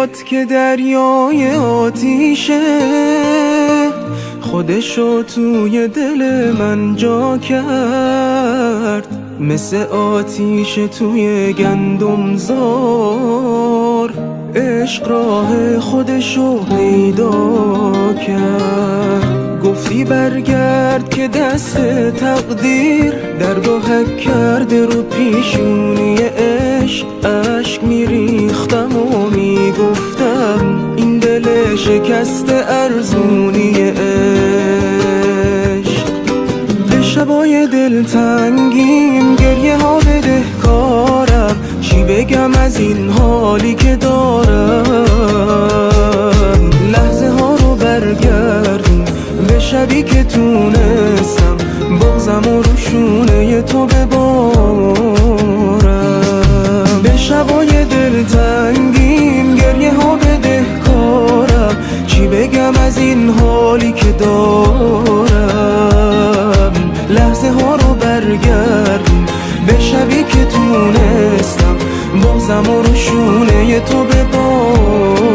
میاد که دریای آتیشه، خودشو توی دل من جا کرد، مثل آتیش توی گندمزار. عشق راه خودشو پیدا کرد. گفتی برگرد که دست تقدیر درگاه حک کرده رو پیشونی عشق. عشق میریختم و میگفتم این دل شکست ارزونی عشق. به شبای دلتنگیم گریه ها بده کارم، چی بگم از این حالی که دارم. لحظه ها رو برگردون به شبی که تونستم بغضم و روشونه تو ببارم. به شبای دلتنگیم گریه ها بده کارم، چی بگم از این حالی که دارم. لحظه ها رو برگردون به شبی که تونستم بغضم و روشونه تو ببارم.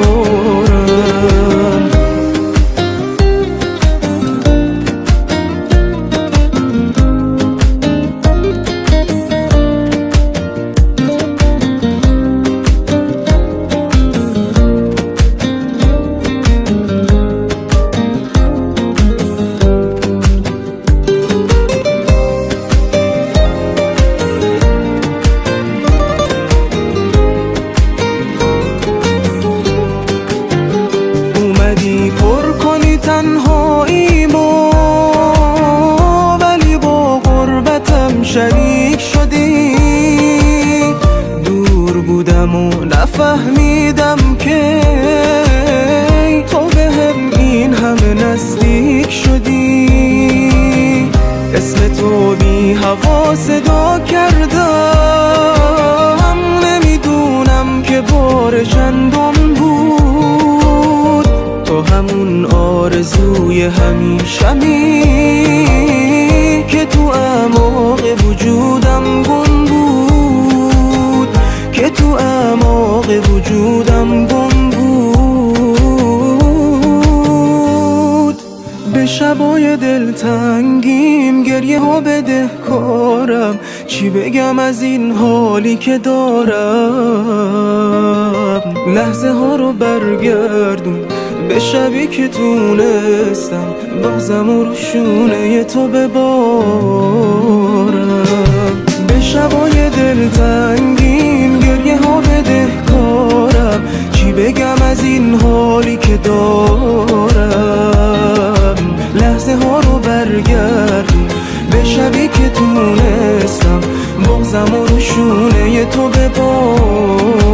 شریک شدی، دور بودم و نفهمیدم که تو به هم این همه نزدیک شدی. اسم تو بی هوا صدا کردم، نمیدونم که بار چندم بود. تو همون آرزوی همیشمی که تو اعماق وجودم گم بود، که تو اعماق وجودم گم بود. به شبای دلتنگیم گریه ها بده کارم، چی بگم از این حالی که دارم. لحظه ها رو برگردون به شبی که تونستم بغضم و روشونه تو ببارم. به شبای دلتنگیم گریه ها بده کارم، چی بگم از این حالی که دارم. لحظه ها رو برگردون به شبی که تونستم بغضم و روشونه تو ببارم.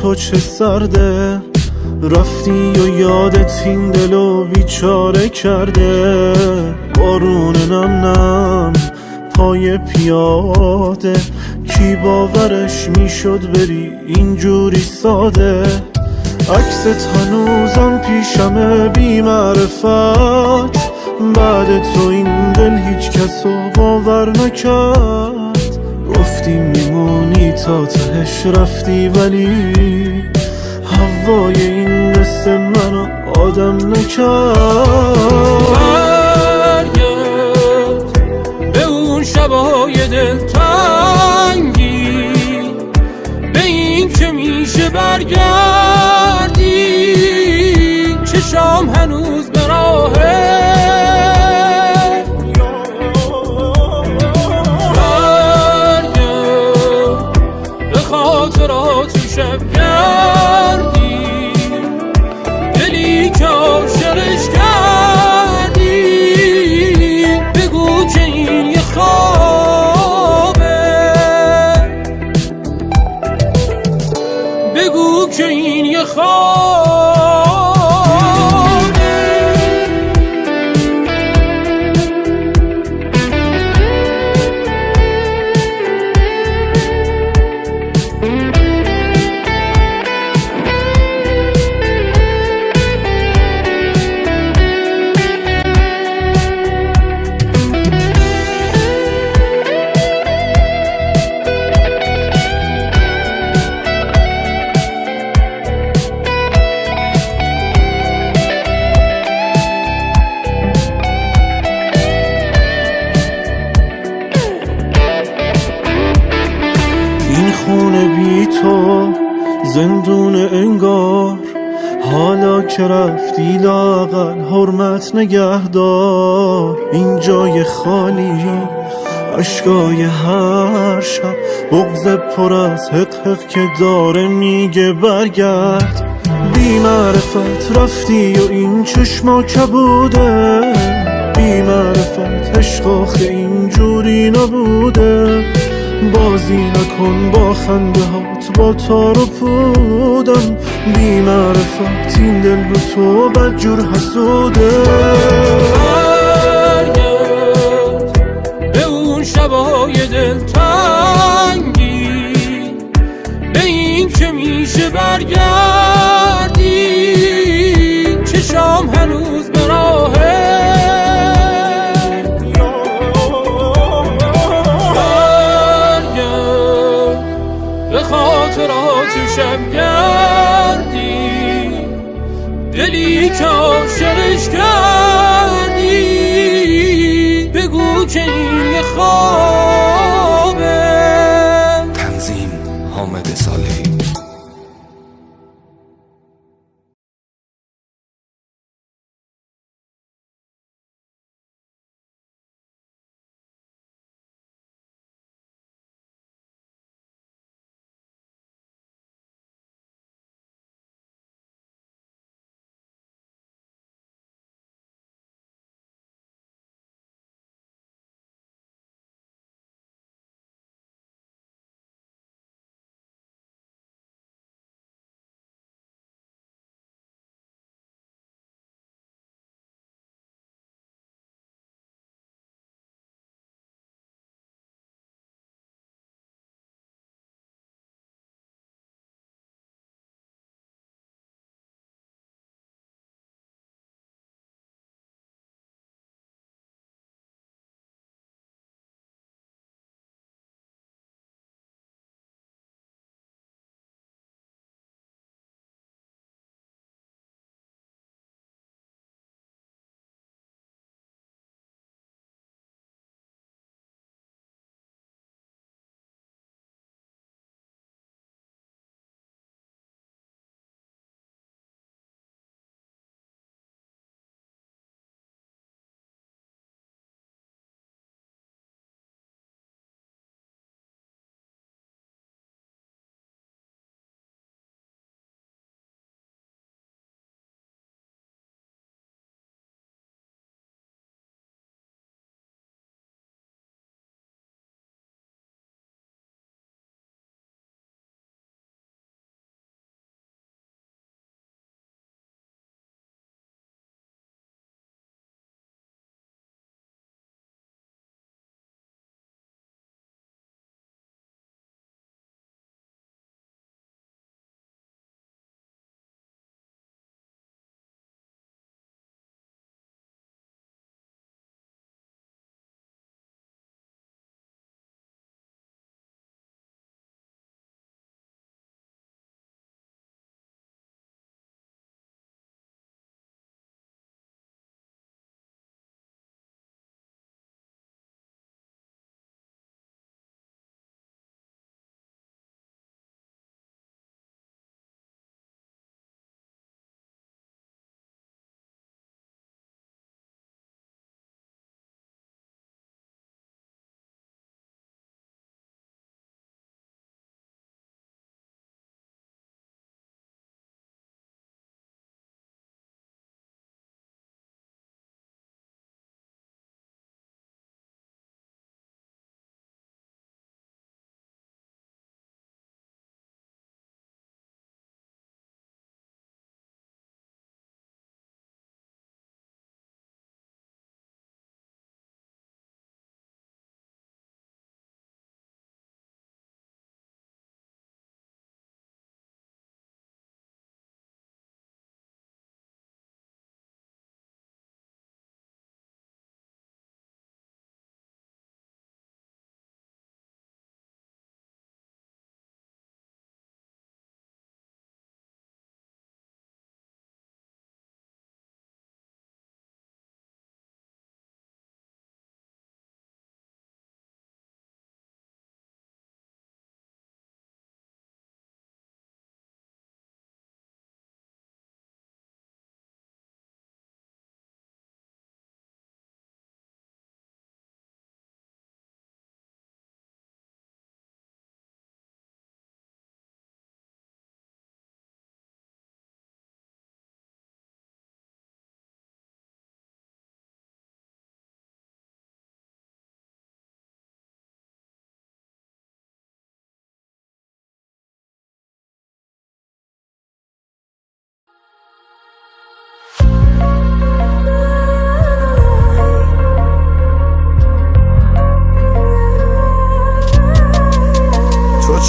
تو چه سرده، رفتی و یادت این دلو بیچاره کرده. بارون نم نم پای پیاده، کی باورش میشد بری اینجوری ساده. عکست هنوزم پیشمه بی معرفت، بعد تو این دل هیچ کسو باور نکرد. گفتی میمونی تا تهش رفتی، ولی هوای این قصه منو آدم نکرد. برگرد به اون شبای دلتنگی، به این که میشه برگردی. چشام هنوز به راهه، کردی، دلی که عاشقش کردی. بگو که این یه خوابه، بگو که این یه خوابه. این خونه بی تو زندون انگار، حالا که رفتی لااقل حرمت نگهدار. این جای خالی اشکای هر شب، بغض پر از حق که داره میگه برگرد. بی معرفت رفتی و این چشما کبوده، بی معرفت عشق آخه اینجوری نبوده. بازی نکن با خنده هات با تار و پودم، بی معرفت این دل رو تو بدجور حسوده. برگرد به اون شبای دلتنگی، به این که میشه برگردی. چشام هنوز به راهه، به خاطرات شب گردی، دلی که عاشقش کردی. بگو که این یه خوابه. تنظیم حامد صالحی.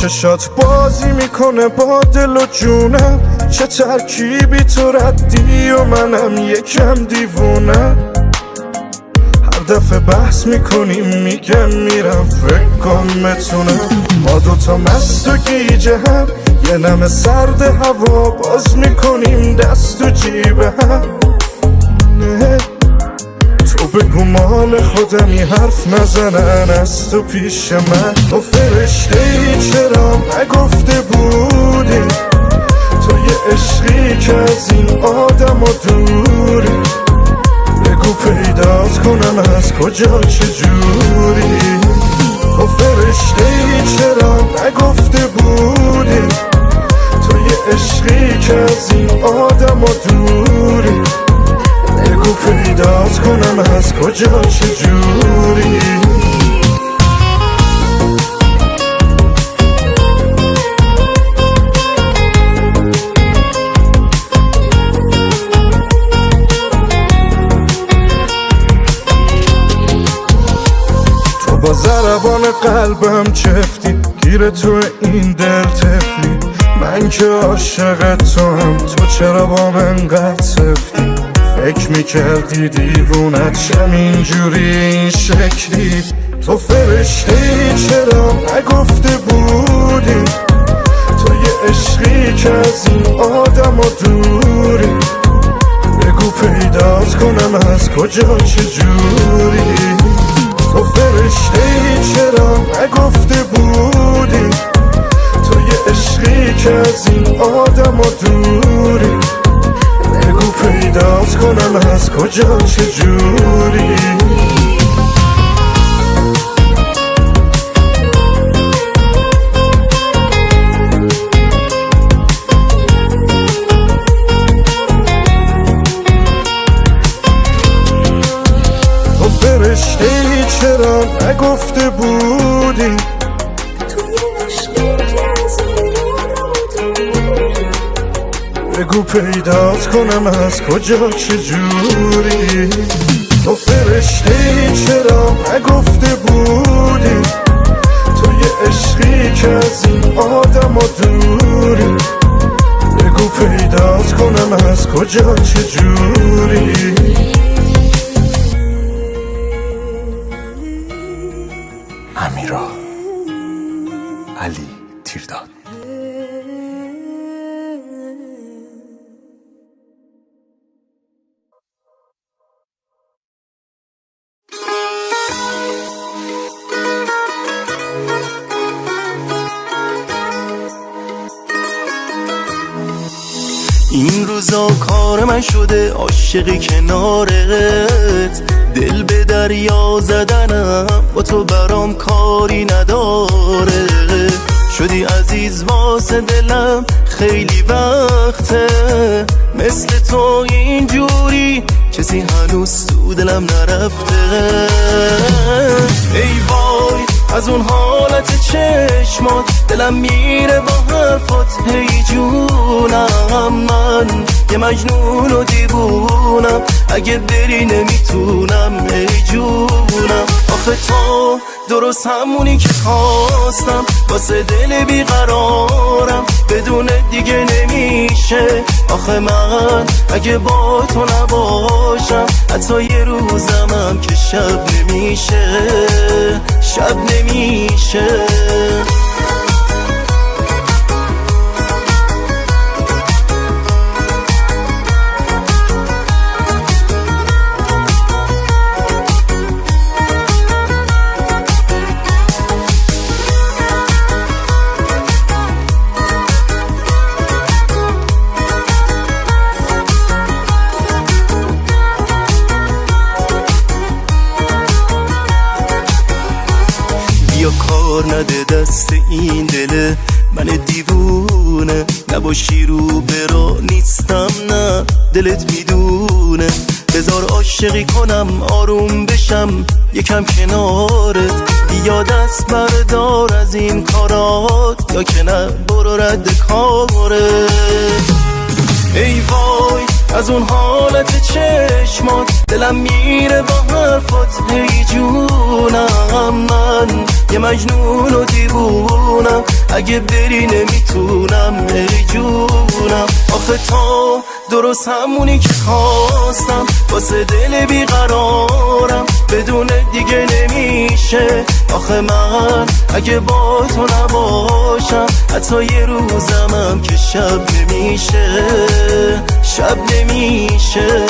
چشات بازی میکنه با دل و جونم، چه ترکیبی تو ردی و منم یکم دیوونم. هر دفعه بحث میکنیم میگم میرم فکر کن بتونم. ما دوتا مست و گیجه هم، یه نم سرد هوا باز میکنیم دست و جیب هم. تو بگو مال خودمی حرف نزنن از تو پیش من. تو فرشته ای چرا نگفته بودی، تو یه عشقی که از این آدم و دوری. بگو پیدات کنم از کجا چجوری. تو فرشته ای چرا نگفته بودی، تو یه عشقی که از این آدم و دوری. بگو پیدات کنم از کجا چجوری. تو با ضربان قلبم چفتی، گیر تو این دل تفلی. من که عاشق تو هم، تو چرا با من قد سفتی. فکر میکردی دیوونت شم اینجوری این شکلی. تو فرشته ای چرا نگفته بودی، تو یه عشقی که از این آدم و دوری. بگو پیدات کنم از کجا چجوری. تو فرشته ای چرا نگفته بودی، تو یه عشقی که از این آدم و دوری. بگو پیدات کنم از کجا چجوری. تو فرشته ای چرا نگفته بودی، بگو پیدات کنم از کجا چجوری. تو فرشته ای چرا نگفته بودی، تو یه عشقی که از این آدم و دوری. بگو پیدات کنم از کجا چجوری. امیرا علی تیرداد. این روزا کار من شده عاشقی کنارت، دل به دریا زدنم با تو برام کاری نداره. شدی عزیز واسه دلم خیلی وقته، مثل تو اینجوری کسی هنوز تو دلم نرفته. ای وای از اون حالت چشمات دلم میره با حرفات. هی جونم من یه مجنون و دیوونم، اگه بری نمیتونم. ای جونم آخه تو درست همونی که خواستم، واسه دل بیقرارم. بدون دیگه نمیشه آخه من اگه با تو نباشم. حتی یه روزمم که شب نمیشه، شب نمیشه. بیا کار نده دست این دل من دیوونه. نباشی رو برا نیستم نه دلت میدونه. بذار عاشقی کنم آروم بشم یکم کنارت. بیا دست بردار از این کارات، یا که نه برو رد کارت. ای وای از اون حالت چشمات دلم میره با حرفات هی جونم من یه مجنون و دیوونم اگه بری نمیتونم ای جونم آخه تا درست همونی که خواستم واسه دل بیقرارم بدون دیگه نمیشه آخه من اگه با تو نباشم حتی یه روزمم که شب نمیشه شب نمیشه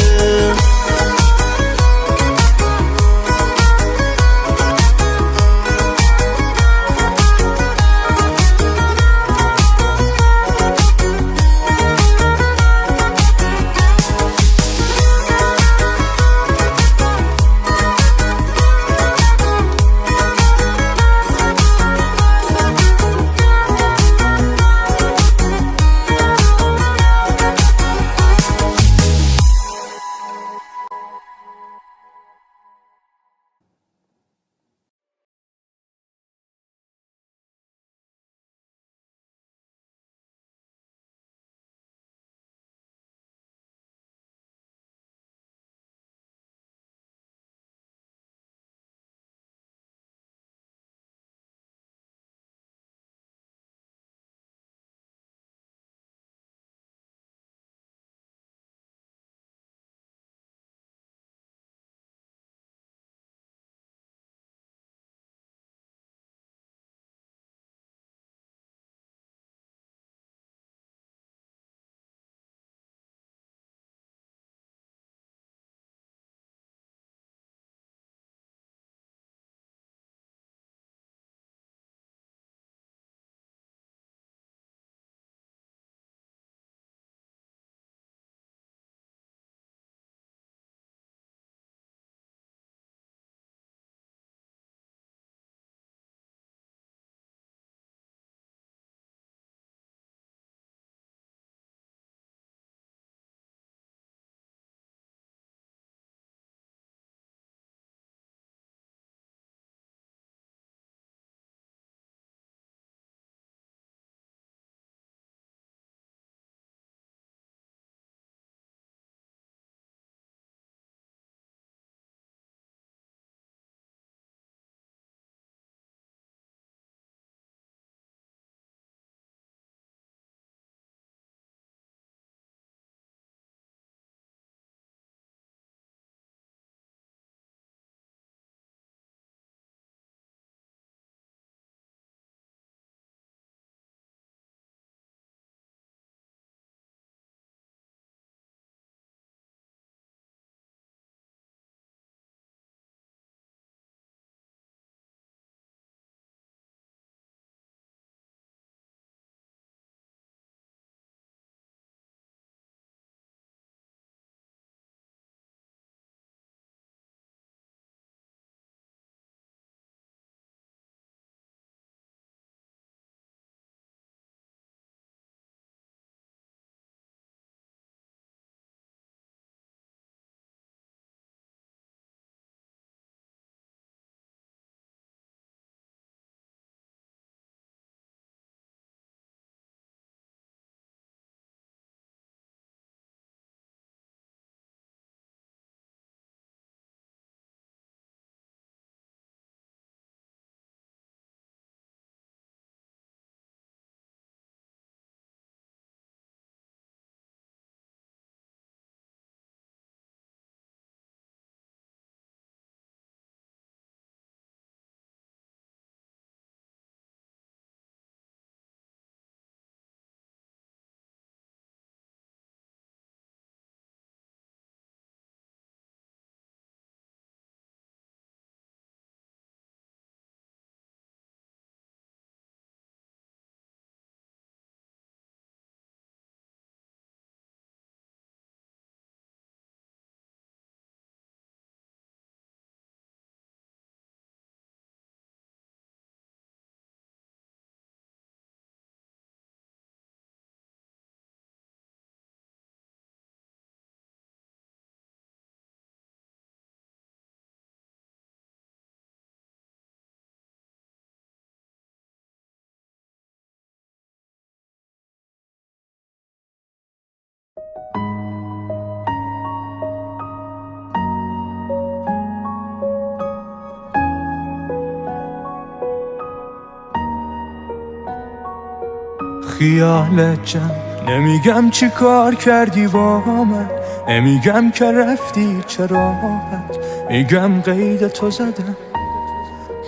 خیالت جمع نمیگم چی کار کردی با من، نمیگم که رفتی چه راحت، میگم قید تو زدم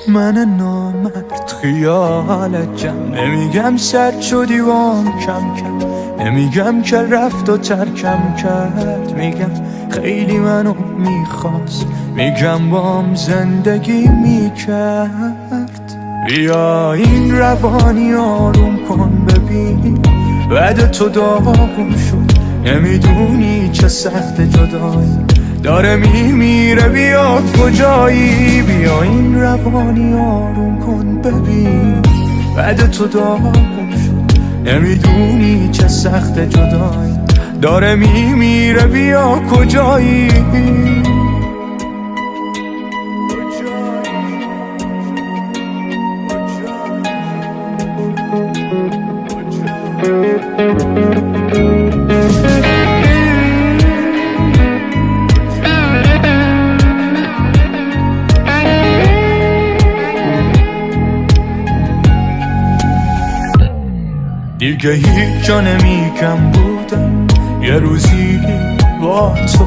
من نامرد. خیالت جمع نمیگم سرد شدی وام کم کم، نمیگم که رفت و ترکم کرد، میگم خیلی منو میخواست، میگم بام زندگی میکرد. بیا این روانی آروم کن ببین بعد تو داغم شد، نمیدونی چه سخت جدایی داره میمیره، بیا کجایی. بیا این روانی آروم کن ببین بعد تو داغم شد، نمیدونی چه سخت جدایی داره میمیره، بیا کجایی. دیگه هیچ جا نمیگم بودم یه روزی با تو،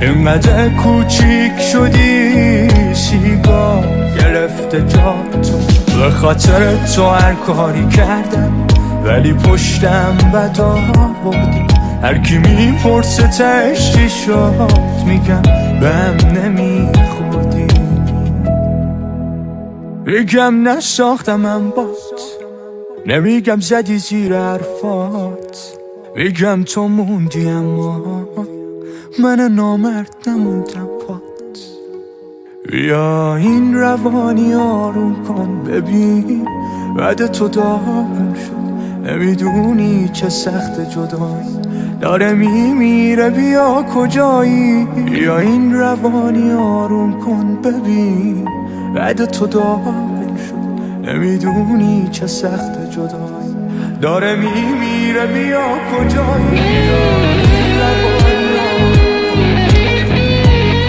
اینقدر کوچیک شدی سیگار گرفته جا تو. به خاطر تو هر کاری کردم ولی پشتم بدا بردی، هر کی میپرسه تهش چی شد میگم بهم نمیخوردی. بگم نساختمم بات، نمیگم زدی زیر حرفات، میگم تو موندی اما من نامرد نموندم پات. بیا این روانی آروم کن ببین بعد تو داغم شد، نمیدونی چه سخت جدایی داره میمیره، بیا کجایی. بیا این روانی آروم کن ببین بعد تو داغم شد، نمیدونی چه سخت جدایی داره میمیره، بیا کجایی. بیا این روانی آروم کن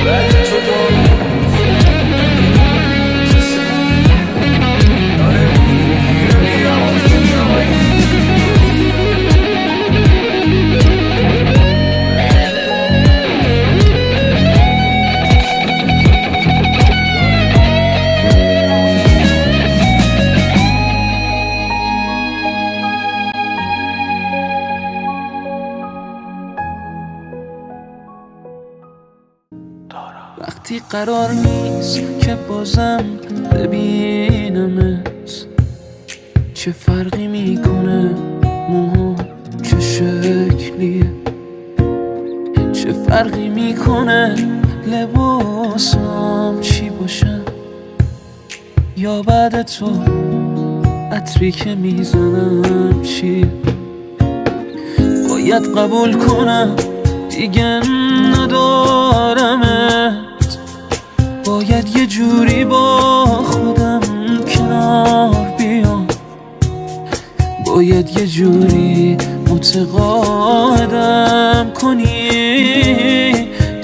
بعد تو داغم وقتی قرار نیست که بازم ببینمت، چه فرقی میکنه موها چه شکلیه، چه فرقی میکنه لباسم چی باشه، یا بعد تو عطری که میزنم چی. باید قبول کنم دیگه ندارمت، باید یه جوری با خودم کنار بیام، باید یه جوری متقاعدم کنی،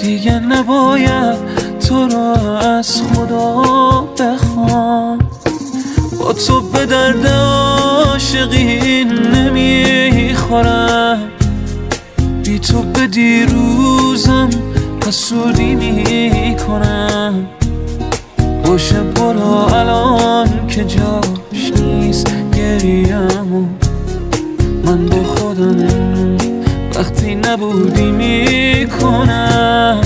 دیگه نباید تو رو از خدا بخوام. با تو به درد عاشقی نمیخورم، بی تو به دیروزم حسودی میکنم. باشه برو الان که جاش نیست گریه‌مو، من با خودم وقتی نبودی میکنم.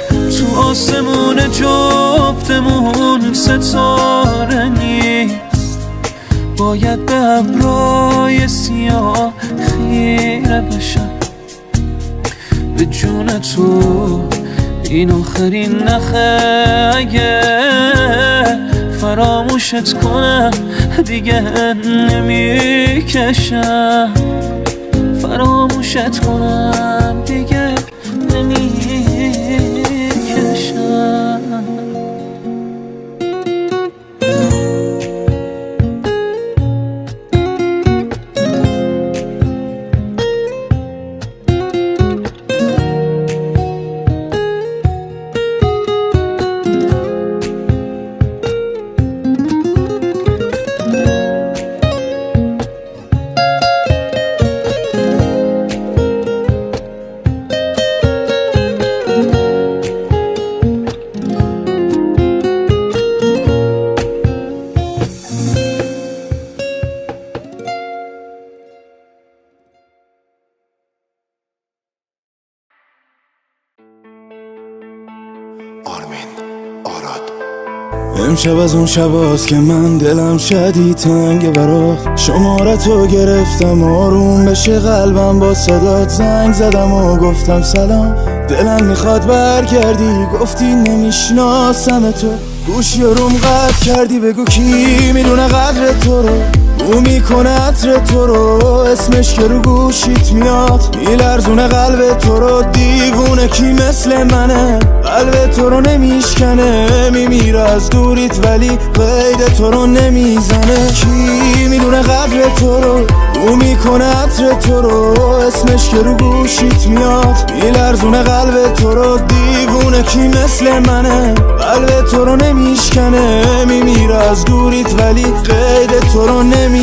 تو آسمون جفتمون ستاره نیست، باید به ابرای سیاه خیره بشم. به جون تو این آخرین نخه، اگه فراموشت کنم دیگه نمیکشم، فراموشت کنم دیگه نمیکشم. آرمین آراد. امشب از اون شباست که من دلم شدید تنگ برات، شمارتو گرفتم آروم بشه قلبم، با صدات زنگ زدم و گفتم سلام، دلم میخواد برگردی، گفتی نمیشناسم تو، گوشی روم قطع کردی، بگو کی میدونه قدر تو رو، بو میکنه عطر تو رو، اسمش که رو گوشیت میاد، میلرزونه قلب تو رو، دیوونه کی مثل منه، قلب تو رو نمیشکنه، میمیره از دوریت ولی قید تو رو نمیزنه، کی میدونه قدر تو رو، بو میکنه عطر تو رو، اسمش که رو گوشیت میاد، میلرزونه قلب تو رو، دیوونه کی مثل منه، قلب تو رو نمیشکنه، میمیره از دوریت ولی قید تو رو نمیزنه.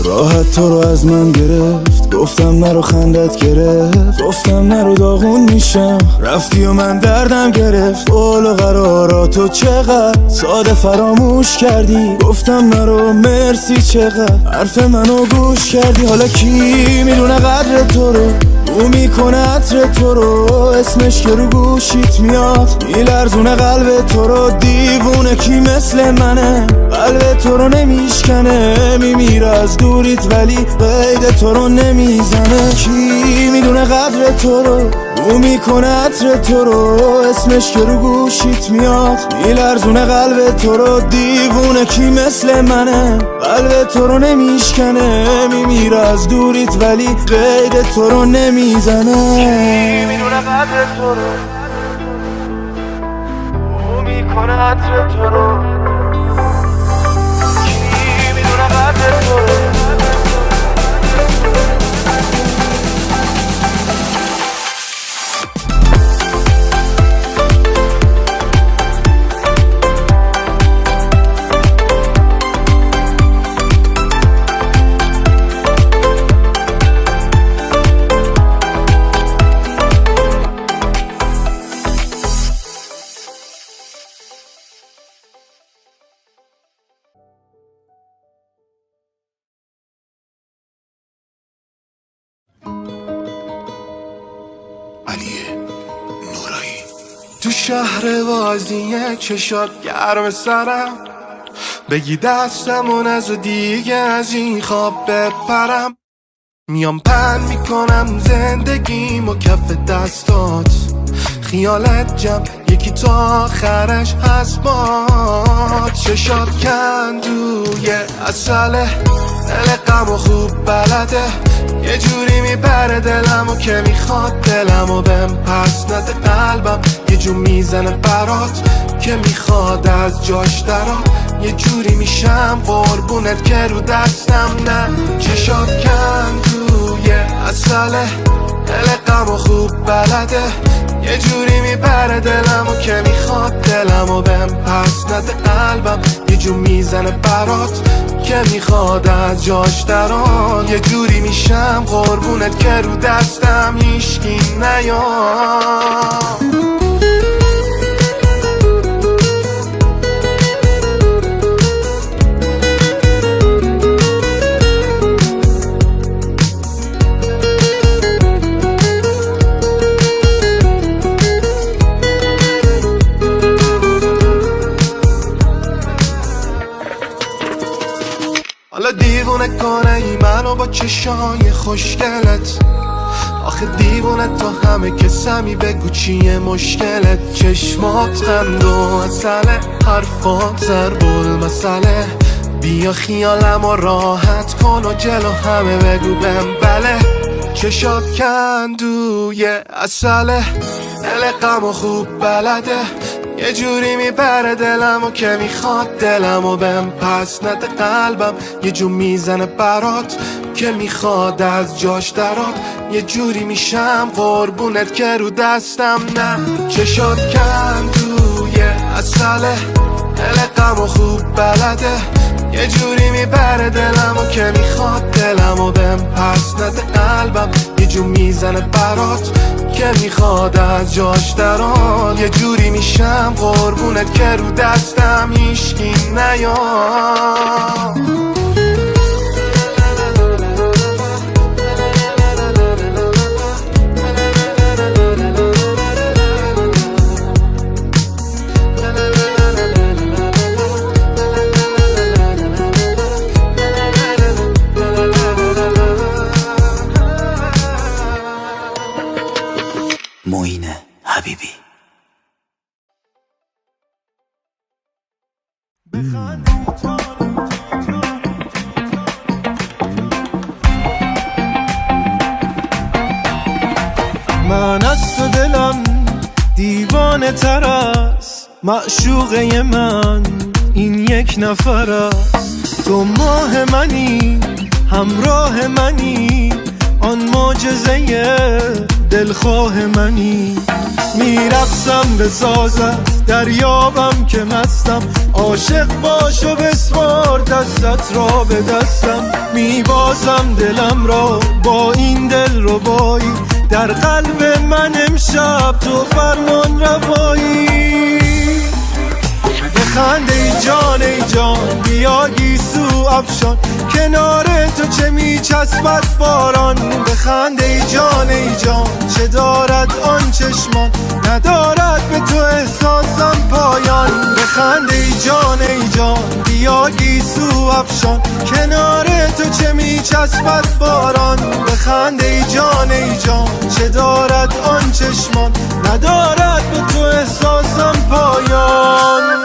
راحت تو رو از من گرفت، گفتم نرو خندت گرفت، گفتم نرو داغون میشم، رفتی و من دردم گرفت، قول و قراراتو چقدر ساده فراموش کردی، گفتم نرو مرسی چقدر حرف منو گوش کردی، حالا کی میدونه قدر تو رو، بو میکنه عطر تو رو، اسمش که رو گوشیت میاد، میلرزونه قلب تو رو، دیوونه کی مثل منه، قلب تو رو نمیشکنه، میمیره از دوریت ولی قید تو رو نمیزنه، کی میدونه قدر تو رو، بو میکنه عطر تو رو، اسمش که رو گوشیت میاد، میلرزونه قلب تو رو، دیوونه کی مثل منه، قلب تو رو نمیشکنه، میمیره از دوریت ولی قید تو رو نمیزنه، کی میدونه قدر تو رو، بو میکنه عطر تو رو، کی میدونه قدر تو رو. علی نورایی. تو شهر بازی چشات گرم سرم، بگی دستمون از دیگه از این خواب بپرم، میام پن میکنم زندگیم و کف دستات، خیالت جمع یکی تا آخرش هست باد، چشات کندوی اصله، دل غم و خوب بلده، یه جوری میبره دلمو که میخواد دلمو بهم پس نده، قلبم یه جو میزنه برات که میخواد از جاش درات، یه جوری میشم قربونت که رو دستم نه، چشات کندوی اصله، دل غم و خوب بلده، یه جوری میبره دلمو که میخواد دلمو بهم پس نده، قلبم یه جو میزنه برات که میخواد از جاش درات، یه جوری میشم قربونت که رو دستم هیشکی نیاد. حالا دیوونه کنه ای منو با چشای خوشگلت، آخه دیوونه تو همه کسمی، بگو چیه مشکلت، چشمات خند و اصله، حرفات ضرب المثله، بیا خیالمو راحت کن و جلو همه بگو بهم بله، چشات کندوی اصله، دل غم و خوب بلده، یه جوری میبره دلمو که میخواد دلمو بهم پس نده، قلبم یه جو میزنه برات که میخواد از جاش درات، یه جوری میشم قربونت که رو دستم نه چشات کن توی اصله غم و خوب بلده یه جوری میبره دلمو که میخواد دلمو بهم پس نده قلبم یه جو میزنه برات که میخواد از جاش دران یه جوری میشم قربونت که رو دستم هیشکی نیام معین حبیبی. من از تو دلم دیوانه تر است معشوقه من این یک نفر است تو ماه منی همراه منی آن معجزه دلخواه منی میرقصم به سازت دریابم که مستم عاشق باش و بسپار دستت را به دستم میبازم دلم را با این دل ربایی در قلب من امشب تو فرمان روایی بخند ای جان بیا گیسو افشان کنار تو چه میچسبد باران بخند ای جان چه دارد آن چشمان ندارد به تو احساسم پایان بخند ای جان بیا گیسو افشان کنار تو چه میچسبد باران بخند ای جان چه دارد آن چشمان ندارد به تو احساسم پایان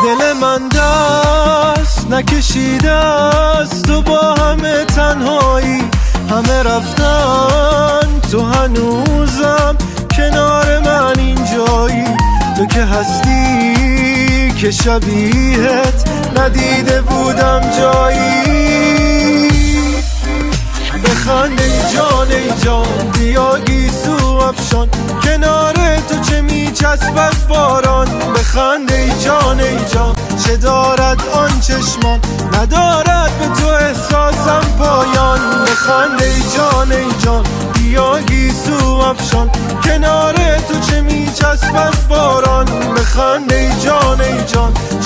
دل من دست نکشیده است تو با همه تنهایی همه رفتن تو هنوزم کنار من اینجایی تو که هستی که شبیهت ندیده بودم جایی بخند ای جان بیا گیسو افشان کنار تو چه میچسبد باران بخند ای جان چه دارد آن چشمان ندارد به تو احساسم پایان بخند ای جان بیا گیسو افشان کنار تو چه میچسبد باران بخند ای جان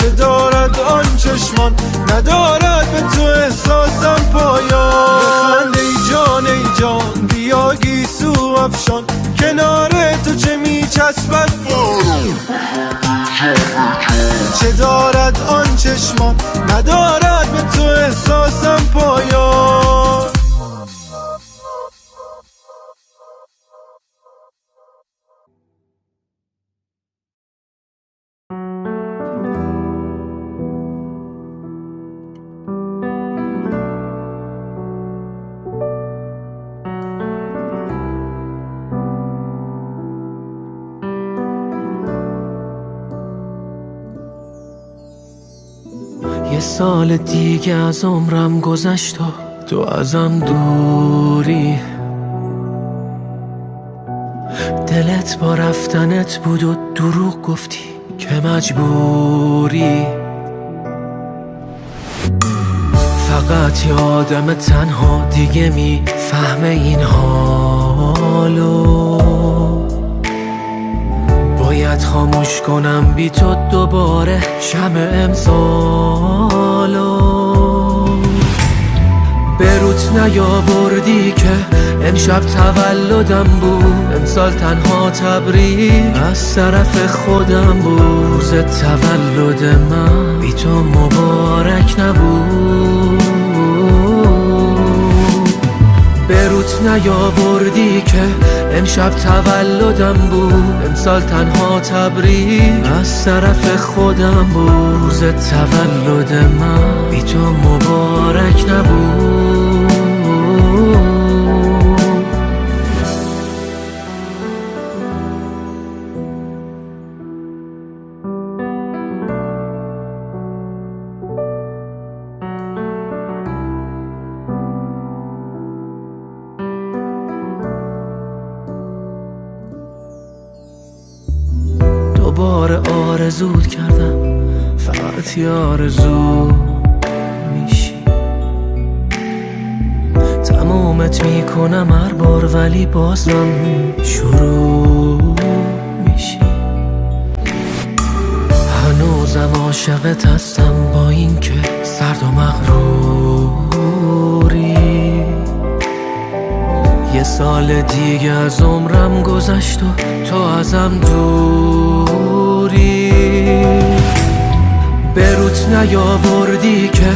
چه دارد آن چشمان ندارد به تو احساسم پایان بخند ای جان بیا گیسو افشان کنار تو چه میچسبد باران چه دارد آن چشمان ندارد به تو احساسم پایان یه سال دیگه از عمرم گذشت و تو ازم دوری دلت با رفتنت بود و دروغ گفتی که مجبوری فقط یه آدم تنها دیگه میفهمه این حالو باید خاموش کنم بی تو دوباره شمع امسالو به روت نیاوردی که امشب تولدم بود امسال تنها تبریک از طرف خودم بود روز تولد من بی تو مبارک نبود به روت نیاوردی که امشب تولدم بود امسال تنها تبریک از طرف خودم بود روز تولد من بی تو مبارک نبود آرزوت کردم فقط یه آرزو میشی. تمومت میکنم هر بار ولی بازم شروع میشی. هنوزم عاشقت هستم با این که سرد و مغروری. یه سال دیگه از عمرم گذشت و تو ازم دوری. به روت نیاوردی که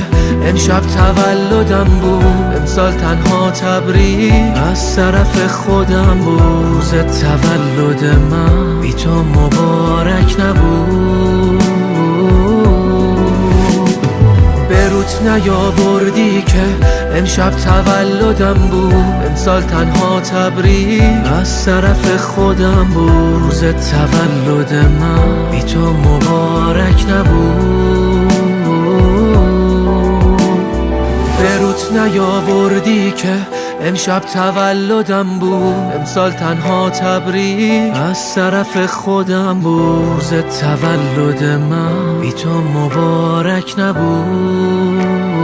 امشب تولدم بود، امسال تنها تبریک از طرف خودم بود. روز تولد من بی تو مبارک نبود. به روت نیاوردی که امشب تولدم بود، امسال تنها تبریک از طرف خودم بود. روز تولد من بی تو مبارک نبود. به روت نیاوردی که امشب تولدم بود، امسال تنها تبریک از طرف خودم بود. روز تولد من بی تو مبارک نبود.